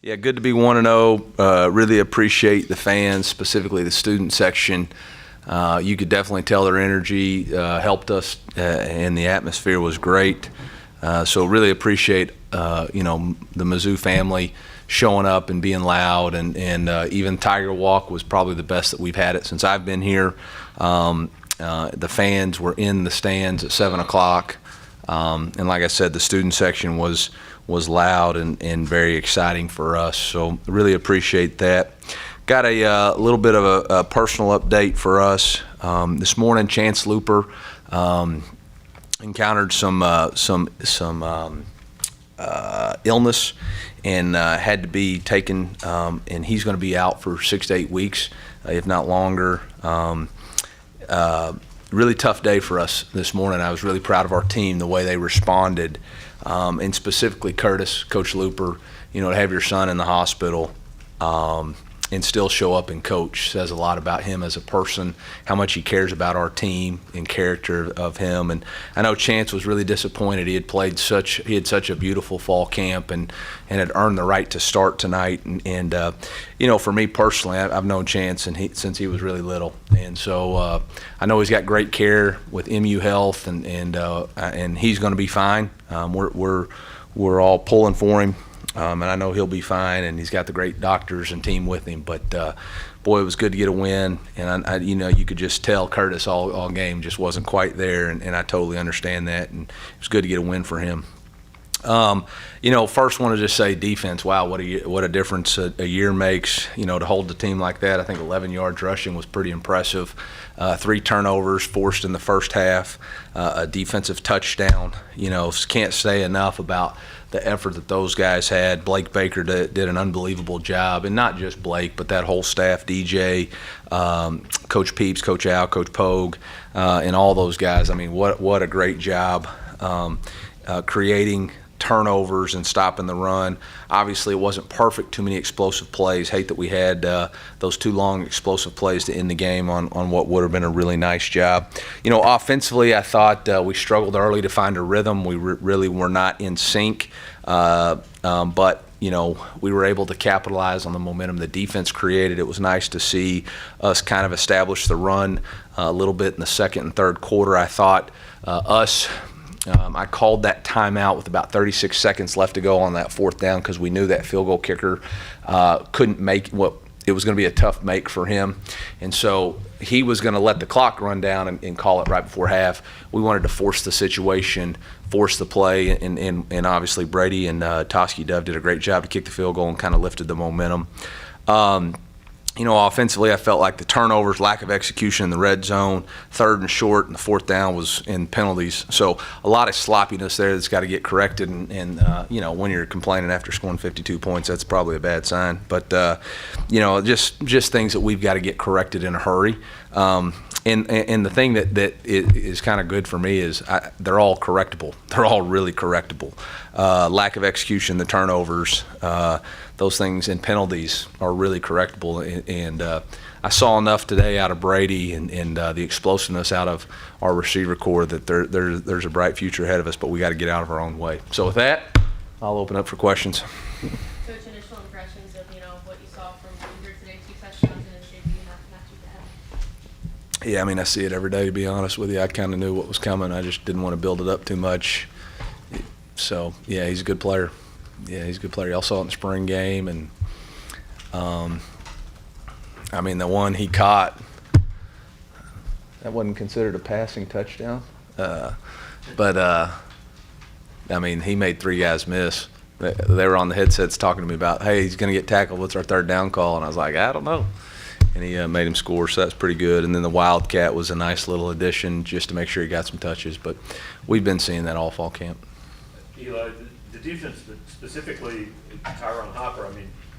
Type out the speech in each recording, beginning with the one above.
Yeah, good to be 1-0. Really appreciate the fans, specifically the student section. You could definitely tell their energy helped us, and the atmosphere was great. So really appreciate the Mizzou family showing up and being loud, and even Tiger Walk was probably the best that we've had it since I've been here. The fans were in the stands at 7 o'clock, and like I said, the student section was loud and very exciting for us. So really appreciate that. Got a little bit of a personal update for us. This morning, Chance Looper encountered some illness and had to be taken, and he's going to be out for 6 to 8 weeks, if not longer. Really tough day for us this morning. I was really proud of our team, the way they responded, and specifically Curtis, Coach Looper. To have your son in the hospital and still show up and coach says a lot about him as a person, how much he cares about our team and character of him. And I know Chance was really disappointed. He had such a beautiful fall camp and had earned the right to start tonight. And for me personally, I've known Chance since he was really little, and so I know he's got great care with MU Health, and he's going to be fine. We're all pulling for him. And I know he'll be fine, and he's got the great doctors and team with him. But boy, it was good to get a win, and you could just tell Curtis all game just wasn't quite there, and I totally understand that, and it was good to get a win for him. First want to just say defense. Wow, what a difference a year makes. To hold the team like that. I think 11 yards rushing was pretty impressive. 3 turnovers forced in the first half. A defensive touchdown. Can't say enough about the effort that those guys had. Blake Baker did an unbelievable job, and not just Blake, but that whole staff, DJ, Coach Peeps, Coach Al, Coach Pogue, and all those guys. I mean, what a great job creating turnovers and stopping the run. Obviously, it wasn't perfect, too many explosive plays. Hate that we had those 2 long explosive plays to end the game on what would have been a really nice job. Offensively, I thought we struggled early to find a rhythm. We really were not in sync, but we were able to capitalize on the momentum the defense created. It was nice to see us kind of establish the run a little bit in the second and third quarter. I thought I called that timeout with about 36 seconds left to go on that 4th down because we knew that field goal kicker couldn't make it was going to be a tough make for him. And so he was going to let the clock run down and call it right before half. We wanted to force the situation, force the play, and obviously Brady and Toski Dove did a great job to kick the field goal and kind of lifted the momentum. Offensively, I felt like the turnovers, lack of execution in the red zone, 3rd and short, and the 4th down was in penalties. So a lot of sloppiness there that's got to get corrected. And when you're complaining after scoring 52 points, that's probably a bad sign. But, just things that we've got to get corrected in a hurry. And the thing that is kind of good for me is they're all correctable. They're all really correctable. Lack of execution, the turnovers, those things and penalties are really correctable. And I saw enough today out of Brady and the explosiveness out of our receiver core that there's a bright future ahead of us, but we got to get out of our own way. So with that, I'll open up for questions. Coach, initial impressions of what you saw from Weaver today, 2 touchdowns in a shape not too bad. Yeah, I mean, I see it every day, to be honest with you. I kind of knew what was coming. I just didn't want to build it up too much. So, yeah, he's a good player. Y'all saw it in the spring game. And, the one he caught, that wasn't considered a passing touchdown. He made 3 guys miss. They were on the headsets talking to me about, hey, he's going to get tackled. What's our 3rd down call? And I was like, I don't know. And he made him score, so that's pretty good. And then the Wildcat was a nice little addition just to make sure he got some touches. But we've been seeing that all fall camp. Eli, the defense, specifically Tyron Hopper,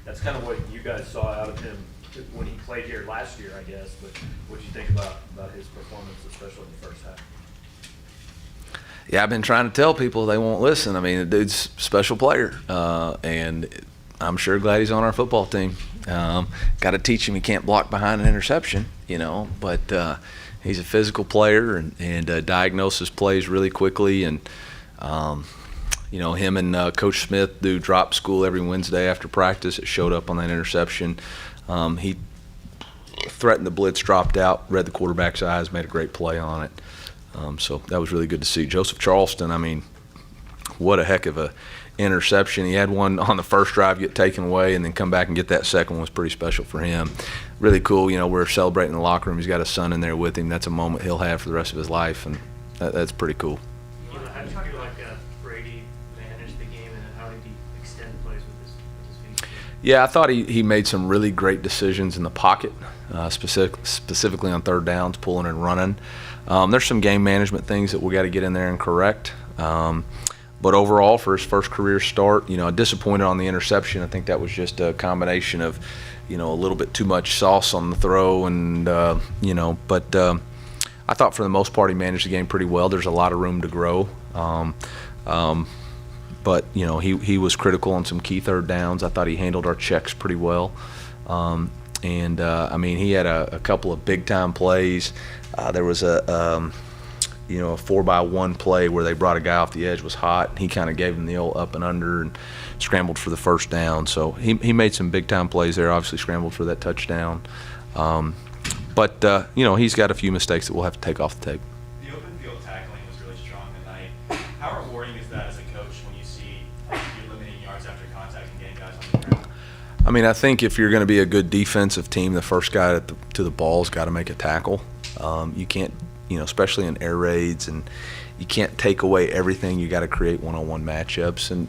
that's kind of what you guys saw out of him when he played here last year, I guess. But what do you think about his performance, especially in the first half? Yeah, I've been trying to tell people, they won't listen. The dude's a special player, and I'm sure glad he's on our football team. Got to teach him he can't block behind an interception, but he's a physical player and diagnoses plays really quickly. And, him and Coach Smith do drop school every Wednesday after practice. It showed up on that interception. He threatened the blitz, dropped out, read the quarterback's eyes, made a great play on it. So that was really good to see. Joseph Charleston, I mean, what a heck of a interception. He had one on the first drive get taken away and then come back and get that second one was pretty special for him. Really cool. We're celebrating in the locker room. He's got a son in there with him. That's a moment he'll have for the rest of his life, and that's pretty cool. How do you feel like Brady managed the game, and how did he extend plays with his feet? Yeah, I thought he made some really great decisions in the pocket, specifically on third downs, pulling and running. There's some game management things that we got to get in there and correct. But overall, for his first career start, disappointed on the interception. I think that was just a combination of, a little bit too much sauce on the throw, and but I thought for the most part he managed the game pretty well. There's a lot of room to grow, but he was critical on some key third downs. I thought he handled our checks pretty well, and I mean, he had a couple of big time plays. There was a 4-by-1 play where they brought a guy off the edge, was hot, and he kind of gave him the old up and under and scrambled for the first down. So he made some big-time plays there, obviously scrambled for that touchdown. But he's got a few mistakes that we'll have to take off the tape. The open field tackling was really strong tonight. How rewarding is that as a coach when you see you eliminating yards after contact and getting guys on the ground? I mean, I think if you're going to be a good defensive team, the first guy to the ball's got to make a tackle. You can't, especially in air raids, and you can't take away everything. You got to create one-on-one matchups, and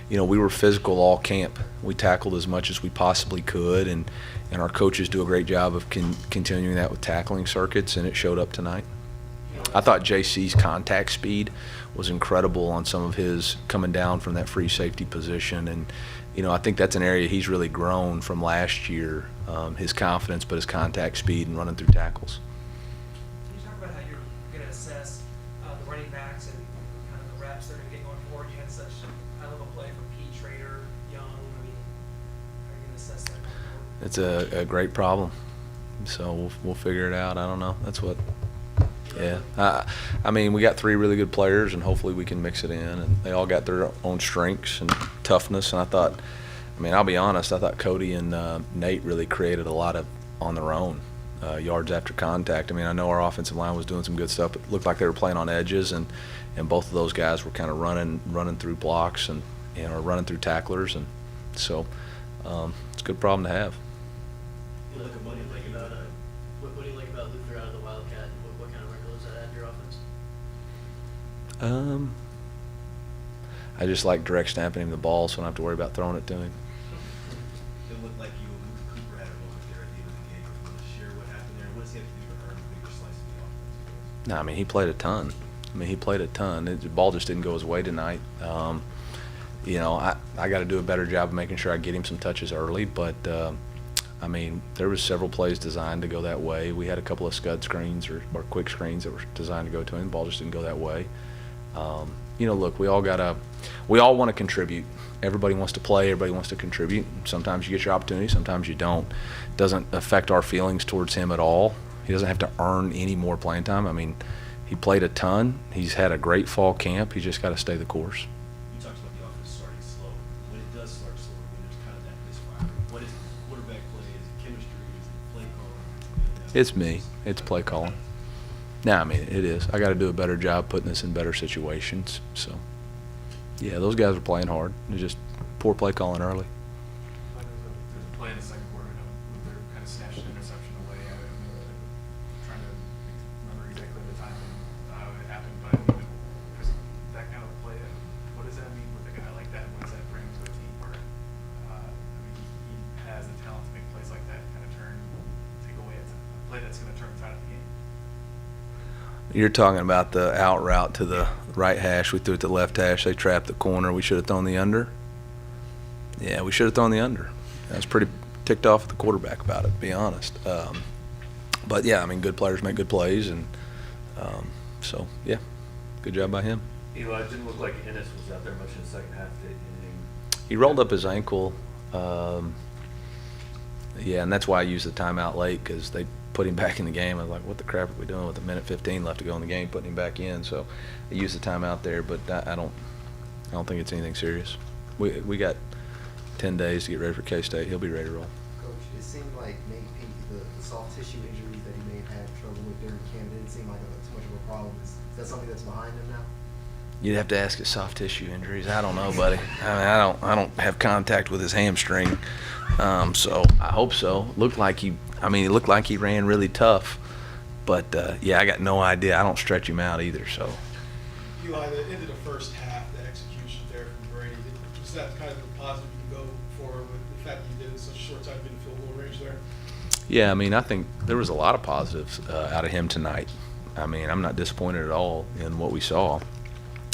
we were physical all camp. We tackled as much as we possibly could, and our coaches do a great job of continuing that with tackling circuits, and it showed up tonight. I thought JC's contact speed was incredible on some of his coming down from that free safety position, and I think that's an area he's really grown from last year, his confidence, but his contact speed and running through tackles. Can you talk about how you're going to assess the running backs and kind of the reps that are getting on board? You had such high level play from Pete, Trader, Young. I mean, how are you going to assess that going forward? It's a great problem, so we'll figure it out. I don't know. That's what. Yeah, I mean, we got 3 really good players, and hopefully we can mix it in. And they all got their own strengths and toughness. And I'll be honest, I thought Cody and Nate really created a lot of on their own yards after contact. I mean, I know our offensive line was doing some good stuff. It looked like they were playing on edges, and both of those guys were kind of running through blocks and running through tacklers, and so it's a good problem to have. What do you like about Luther out of the Wildcat? What kind of wrinkle does that add to your offense? I just like direct snapping him the ball, so I don't have to worry about throwing it to him. It looked like you and Cooper had a moment there at the end of the game. If you want to share what happened there, what does he have to do to earn a bigger slice of the offense? No, I mean, he played a ton. The ball just didn't go his way tonight. I got to do a better job of making sure I get him some touches early, but I mean, there was several plays designed to go that way. We had a couple of scud screens or quick screens that were designed to go to him. The ball just didn't go that way. Look, we all want to contribute. Everybody wants to play. Everybody wants to contribute. Sometimes you get your opportunity. Sometimes you don't. It doesn't affect our feelings towards him at all. He doesn't have to earn any more playing time. I mean, he played a ton. He's had a great fall camp. He just got to stay the course. You talked about the offense starting slow. When it does start slow, when there's kind of that misfire, what is quarterback play? Is it chemistry? Is it play calling? It's me. It's play calling. No, I mean, it is. I got to do a better job putting us in better situations. So, yeah, those guys are playing hard. It's just poor play calling early. There's a play in the second quarter, Luther kind of snatched an interception away. I'm trying to remember exactly the time and how it happened, but because that kind of play, what does that mean with a guy like that? What does that bring to a team where, he has the talent to make plays like that, kind of take away a play that's going to turn the tide of the game? You're talking about the out route to the right hash. We threw it to the left hash. They trapped the corner. We should have thrown the under. Yeah, we should have thrown the under. I was pretty ticked off at the quarterback about it, to be honest. But, yeah, I mean, good players make good plays. And so, yeah, good job by him. Eli, it didn't look like Ennis was out there much in the second half. He rolled up his ankle. Yeah, and that's why I used the timeout late, because they put him back in the game. I was like, what the crap are we doing with a minute 15 left to go in the game, putting him back in? So I used the timeout there, but I don't I don't think it's anything serious. We got 10 days to get ready for K-State. He'll be ready to roll. Coach, it seemed like Nate Peake, the soft tissue injuries that he may have had trouble with during camp didn't seem like too much of a problem. Is that something that's behind him now? You'd have to ask his soft tissue injuries. I don't know, buddy. I mean, I don't have contact with his hamstring, so I hope so. It looked like he ran really tough, but yeah, I got no idea. I don't stretch him out either. So Eli, the end of the first half, the execution there from Brady, was that kind of a positive you can go forward with the fact that you did it in such a short time in field goal range there? yeah, I mean, I think there was a lot of positives out of him tonight. I mean, I'm not disappointed at all in what we saw.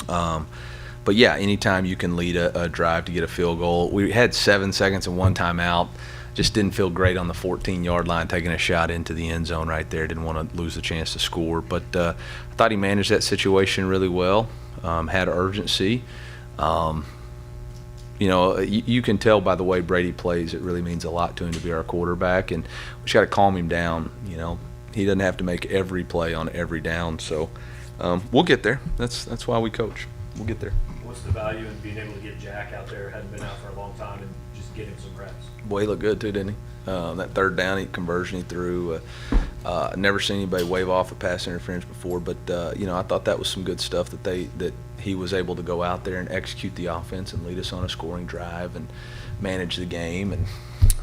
But yeah, anytime you can lead a drive to get a field goal. We had 7 seconds and 1 timeout. Just didn't feel great on the 14-yard line, taking a shot into the end zone right there. Didn't want to lose the chance to score. But I thought he managed that situation really well, had urgency. You know, you can tell by the way Brady plays, it really means a lot to him to be our quarterback. And we just got to calm him down, you know. He doesn't have to make every play on every down. So we'll get there. That's why we coach. We'll get there. What's the value in being able to get Jack out there, hadn't been out for a long time, and just get him some reps? Boy, he looked good too, didn't he? That third down conversion he threw. Never seen anybody wave off a pass interference before, but you know, I thought that was some good stuff that he was able to go out there and execute the offense and lead us on a scoring drive and manage the game. And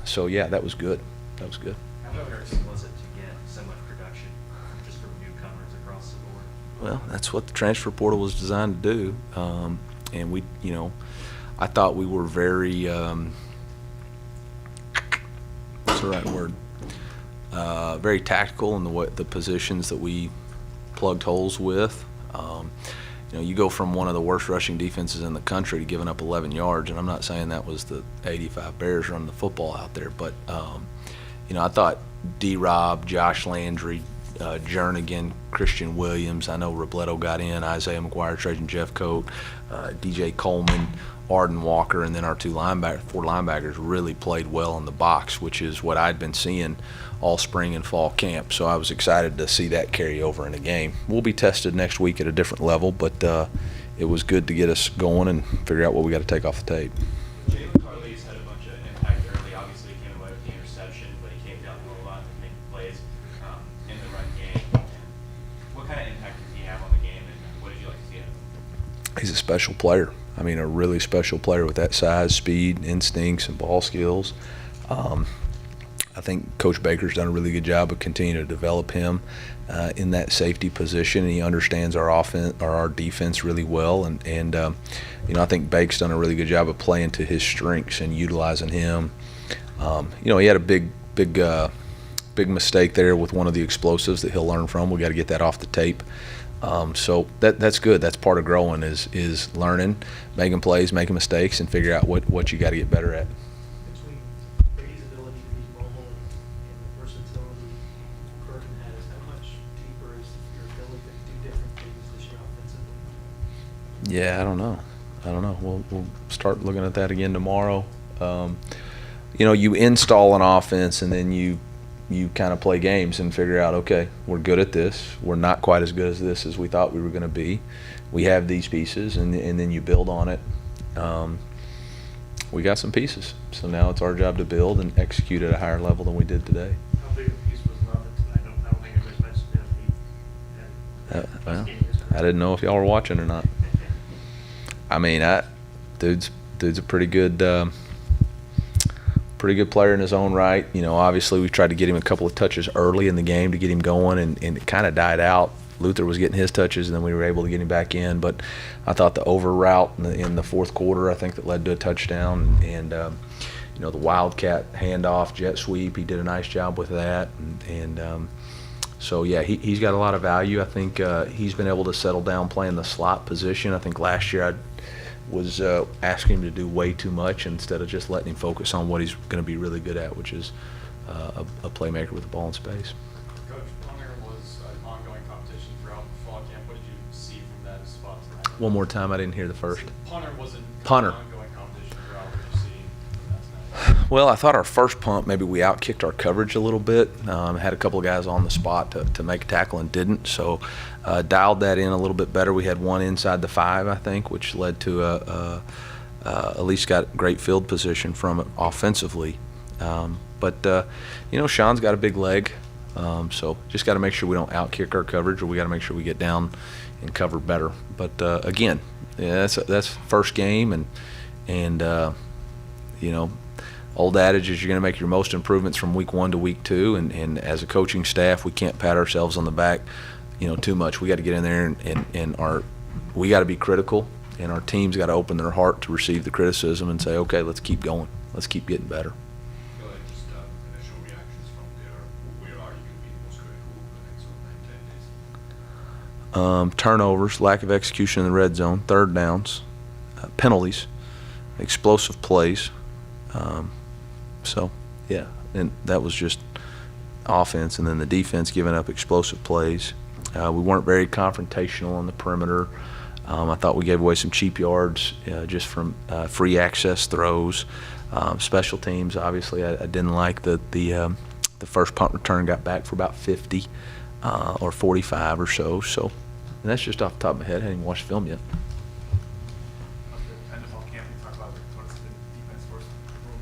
so yeah, that was good. That was good. How embarrassing was it to get so much production just from newcomers across the board? Well, that's what the transfer portal was designed to do. And we, you know, I thought we were very, what's the right word? Very tactical in the positions that we plugged holes with. You know, you go from one of the worst rushing defenses in the country to giving up 11 yards, and I'm not saying that was the 85 Bears running the football out there, but, you know, I thought D-Rob, Josh Landry, Jernigan, Christian Williams, I know Robledo got in, Isaiah McGuire, Trajan Jeffcoat, DJ Coleman, Arden Walker, and then our four linebackers really played well in the box, which is what I'd been seeing all spring and fall camp. So I was excited to see that carry over in the game. We'll be tested next week at a different level, but it was good to get us going and figure out what we got to take off the tape. Jalen Carly's had a bunch of impact early. Obviously, he came away with the interception, but he came down a lot and made plays in the run game. What kind of impact did he have on the game, and what did you like to see out of him? He's a special player. I mean, a really special player with that size, speed, instincts, and ball skills. I think Coach Baker's done a really good job of continuing to develop him in that safety position, and he understands our offense or our defense really well. And you know, I think Bake's done a really good job of playing to his strengths and utilizing him. You know, he had a big mistake there with one of the explosives that he'll learn from. We got to get that off the tape. So that's good. That's part of growing is learning, making plays, making mistakes, and figure out what you got to get better at. Between Brady's ability to be mobile and the versatility Kirk has, how much deeper is your ability to do different things this year offensively? Yeah, I don't know. We'll start looking at that again tomorrow. You know, you install an offense and then you kind of play games and figure out, okay, we're good at this. We're not quite as good as this as we thought we were going to be. We have these pieces, and then you build on it. We got some pieces, so now it's our job to build and execute at a higher level than we did today. How big a piece was Lovett tonight? I don't think anybody's mentioned him. Well, I didn't know if y'all were watching or not. I mean, dude's a pretty good player in his own right. You know, obviously we tried to get him a couple of touches early in the game to get him going, and it kind of died out. Luther was getting his touches, and then we were able to get him back in. But I thought the over route in the fourth quarter, I think that led to a touchdown. And you know, the Wildcat handoff, jet sweep, he did a nice job with that. And so, yeah, he's got a lot of value. I think he's been able to settle down playing the slot position. I think last year I was asking him to do way too much instead of just letting him focus on what he's going to be really good at, which is a playmaker with the ball in space. Coach, punter was an ongoing competition throughout the fall camp. What did you see from that spot tonight? One more time, I didn't hear the first. Punter wasn't Punter. an ongoing competition throughout. What did you see from that tonight? Well, I thought our first punt, maybe we outkicked our coverage a little bit. Had a couple of guys on the spot to make a tackle and didn't. So dialed that in a little bit better. We had one inside the 5, I think, which led to at least got great field position from it offensively. But Sean's got a big leg, so just got to make sure we don't outkick our coverage, or we got to make sure we get down and cover better. But again, yeah, that's first game, and old adage is you're going to make your most improvements from week 1 to week 2, and as a coaching staff, we can't pat ourselves on the back, too much. We got to get in there and we got to be critical, and our team's got to open their heart to receive the criticism and say, okay, let's keep going, let's keep getting better. Go ahead, just initial reactions from there. Where are you going to be most critical over the next 10 days? Turnovers, lack of execution in the red zone, third downs, penalties, explosive plays. So, yeah, and that was just offense, and then the defense giving up explosive plays. We weren't very confrontational on the perimeter. I thought we gave away some cheap yards just from free access throws. Special teams, obviously, I didn't like the first punt return got back for about 50 or 45 or so. So, and that's just off the top of my head. I hadn't even watched film yet. NFL camp, we talked about what's the defense force,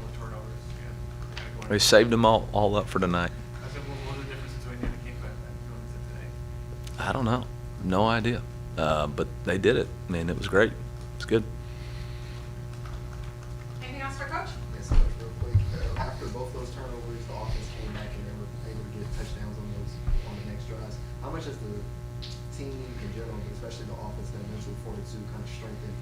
more turnovers, and kind of going. They saved them all up for tonight. I said, what was the difference between the game plan and doing this today? I don't know. No idea. But they did it. I mean, it was great. It's good. Anything else for Coach? Yes, Coach, real quick. After both those turnovers, the offense came back and they were able to get touchdowns on the next drives. How much has the team in general, but especially the offense, that mental fortitude kind of strengthened,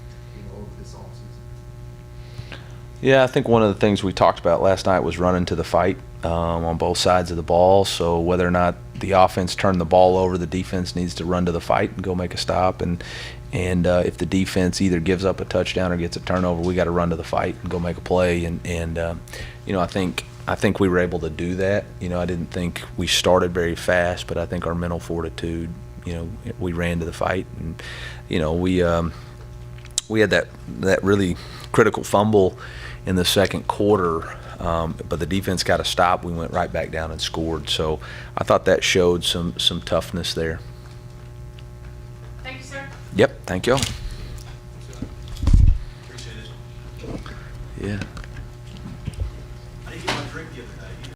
over this offseason? Yeah, I think one of the things we talked about last night was running to the fight on both sides of the ball. So whether or not the offense turned the ball over, the defense needs to run to the fight and go make a stop. And if the defense either gives up a touchdown or gets a turnover, we got to run to the fight and go make a play. And I think we were able to do that. I didn't think we started very fast, but I think our mental fortitude, we ran to the fight, and we had that really critical fumble in the second quarter, but the defense got a stop. We went right back down and scored. So I thought that showed some toughness there. Thank you, sir. Yep, thank y'all. Appreciate it. Yeah.